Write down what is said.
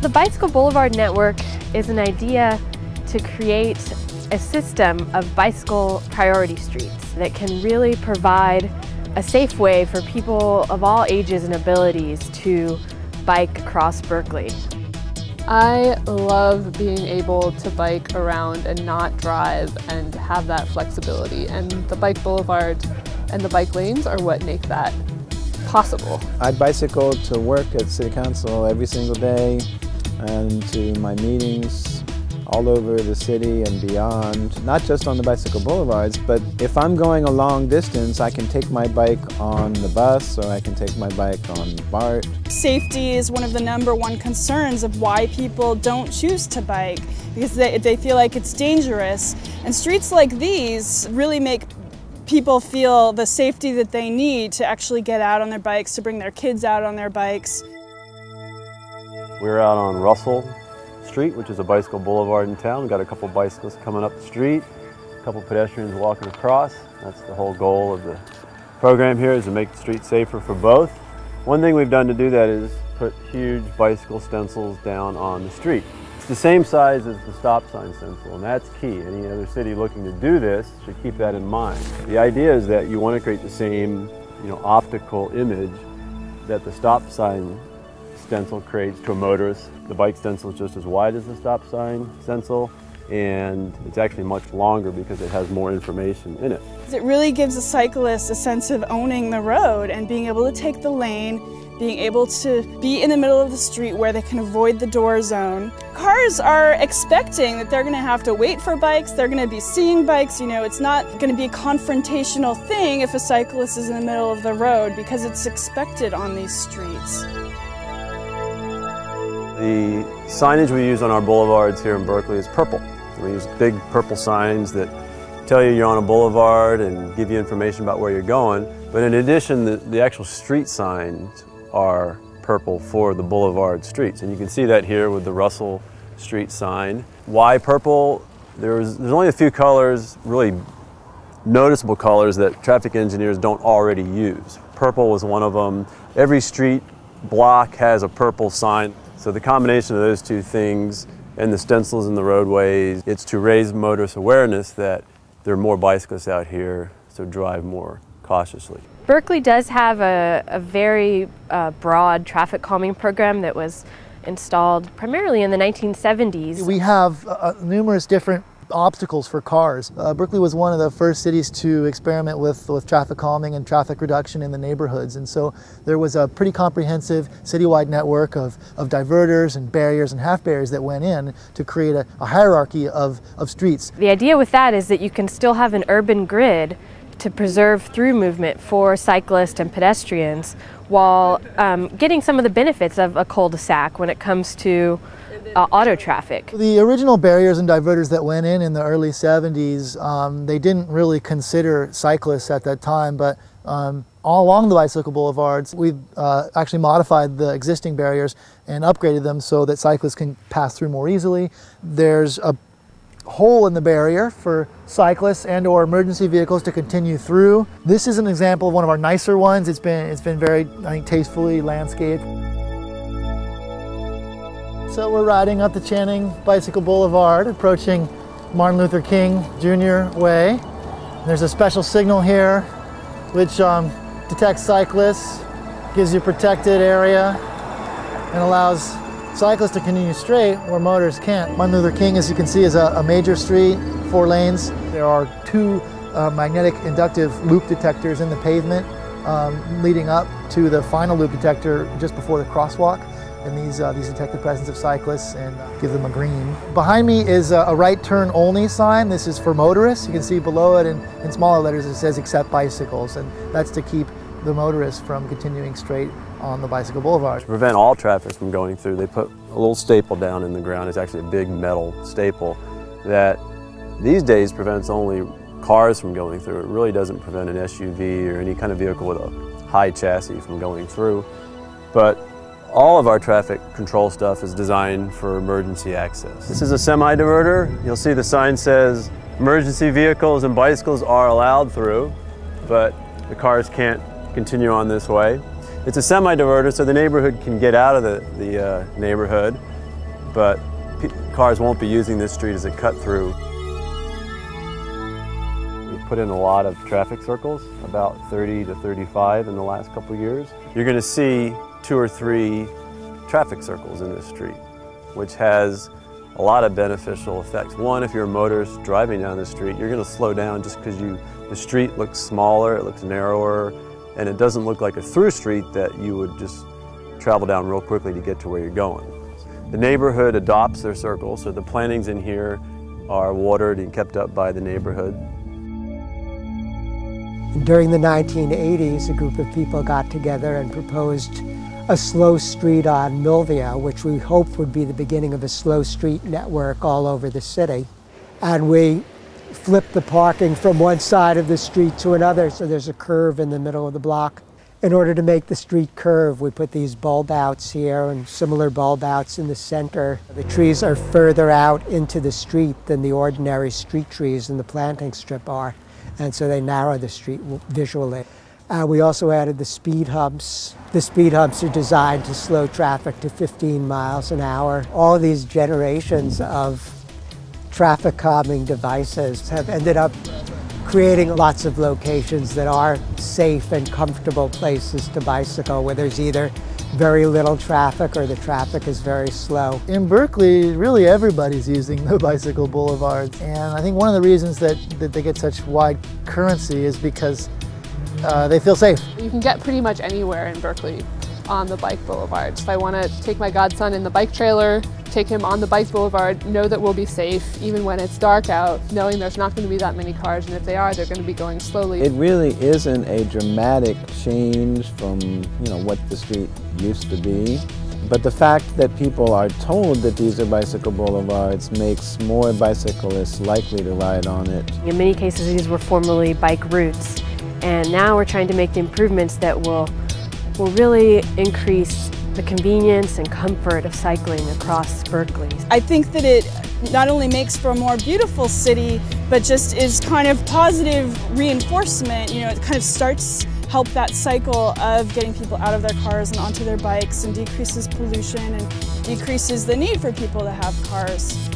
The Bicycle Boulevard Network is an idea to create a system of bicycle priority streets that can really provide a safe way for people of all ages and abilities to bike across Berkeley. I love being able to bike around and not drive and have that flexibility, and the bike boulevards and the bike lanes are what make that possible. I bicycle to work at City Council every single day and to my meetings all over the city and beyond, not just on the bicycle boulevards, but if I'm going a long distance, I can take my bike on the bus or I can take my bike on BART. Safety is one of the #1 concerns of why people don't choose to bike, because they feel like it's dangerous. And streets like these really make people feel the safety that they need to actually get out on their bikes, to bring their kids out on their bikes. We're out on Russell Street, which is a bicycle boulevard in town. We've got a couple bicyclists coming up the street, a couple pedestrians walking across. That's the whole goal of the program here, is to make the street safer for both. One thing we've done to do that is put huge bicycle stencils down on the street. It's the same size as the stop sign stencil, and that's key. Any other city looking to do this should keep that in mind. The idea is that you want to create the same, optical image that the stop sign stencil creates to a motorist. The bike stencil is just as wide as the stop sign stencil, and it's actually much longer because it has more information in it. It really gives a cyclist a sense of owning the road and being able to take the lane, being able to be in the middle of the street where they can avoid the door zone. Cars are expecting that they're going to have to wait for bikes, they're going to be seeing bikes, it's not going to be a confrontational thing if a cyclist is in the middle of the road, because it's expected on these streets. The signage we use on our boulevards here in Berkeley is purple. We use big purple signs that tell you you're on a boulevard and give you information about where you're going. But in addition, the actual street signs are purple for the boulevard streets. And you can see that here with the Russell Street sign. Why purple? There's only a few colors, really noticeable colors, that traffic engineers don't already use. Purple was one of them. Every street block has a purple sign. So the combination of those two things and the stencils in the roadways, it's to raise motorist awareness that there are more bicyclists out here, so drive more cautiously. Berkeley does have a very broad traffic calming program that was installed primarily in the 1970s. We have numerous different obstacles for cars. Berkeley was one of the first cities to experiment with traffic calming and traffic reduction in the neighborhoods, and so there was a pretty comprehensive citywide network of diverters and barriers and half barriers that went in to create a hierarchy of streets. The idea with that is that you can still have an urban grid to preserve through movement for cyclists and pedestrians while getting some of the benefits of a cul-de-sac when it comes to auto traffic. The original barriers and diverters that went in the early 70s, they didn't really consider cyclists at that time, but all along the bicycle boulevards, we've actually modified the existing barriers and upgraded them so that cyclists can pass through more easily. There's a hole in the barrier for cyclists and or emergency vehicles to continue through. This is an example of one of our nicer ones. It's been very, I think, tastefully landscaped. So we're riding up the Channing Bicycle Boulevard, approaching Martin Luther King Jr. Way. There's a special signal here which detects cyclists, gives you a protected area, and allows cyclists to continue straight where motors can't. Martin Luther King, as you can see, is a major street, 4 lanes. There are 2 magnetic inductive loop detectors in the pavement leading up to the final loop detector just before the crosswalk. And these detect the presence of cyclists and give them a green. Behind me is a right turn only sign. This is for motorists. You can see below it in smaller letters it says accept bicycles, and that's to keep the motorists from continuing straight on the bicycle boulevard. To prevent all traffic from going through, they put a little staple down in the ground. It's actually a big metal staple that these days prevents only cars from going through. It really doesn't prevent an SUV or any kind of vehicle with a high chassis from going through. But all of our traffic control stuff is designed for emergency access. This is a semi-diverter. You'll see the sign says emergency vehicles and bicycles are allowed through, but the cars can't continue on this way. It's a semi-diverter, so the neighborhood can get out of the neighborhood but cars won't be using this street as a cut through. We've put in a lot of traffic circles, about 30 to 35 in the last couple of years. You're going to see 2 or 3 traffic circles in this street, which has a lot of beneficial effects. One, if you're a motorist driving down the street, you're going to slow down just because the street looks smaller, it looks narrower, and it doesn't look like a through street that you would just travel down real quickly to get to where you're going. The neighborhood adopts their circle, so the plantings in here are watered and kept up by the neighborhood. During the 1980s, a group of people got together and proposed a slow street on Milvia, which we hoped would be the beginning of a slow street network all over the city. And we flipped the parking from one side of the street to another, so there's a curve in the middle of the block. In order to make the street curve, we put these bulb outs here and similar bulb outs in the center. The trees are further out into the street than the ordinary street trees in the planting strip are, and so they narrow the street visually. We also added the speed humps. The speed humps are designed to slow traffic to 15 miles an hour. All of these generations of traffic calming devices have ended up creating lots of locations that are safe and comfortable places to bicycle, where there's either very little traffic or the traffic is very slow. In Berkeley, really everybody's using the bicycle boulevards, and I think one of the reasons that they get such wide currency is because they feel safe. You can get pretty much anywhere in Berkeley on the bike boulevards. If I want to take my godson in the bike trailer, take him on the bike boulevard, know that we'll be safe even when it's dark out, knowing there's not going to be that many cars, and if they are, they're going to be going slowly. It really isn't a dramatic change from what the street used to be, but the fact that people are told that these are bicycle boulevards makes more bicyclists likely to ride on it. In many cases, these were formerly bike routes, and now we're trying to make the improvements that will really increase the convenience and comfort of cycling across Berkeley. I think that it not only makes for a more beautiful city, but just is kind of positive reinforcement. It kind of help that cycle of getting people out of their cars and onto their bikes, and decreases pollution and decreases the need for people to have cars.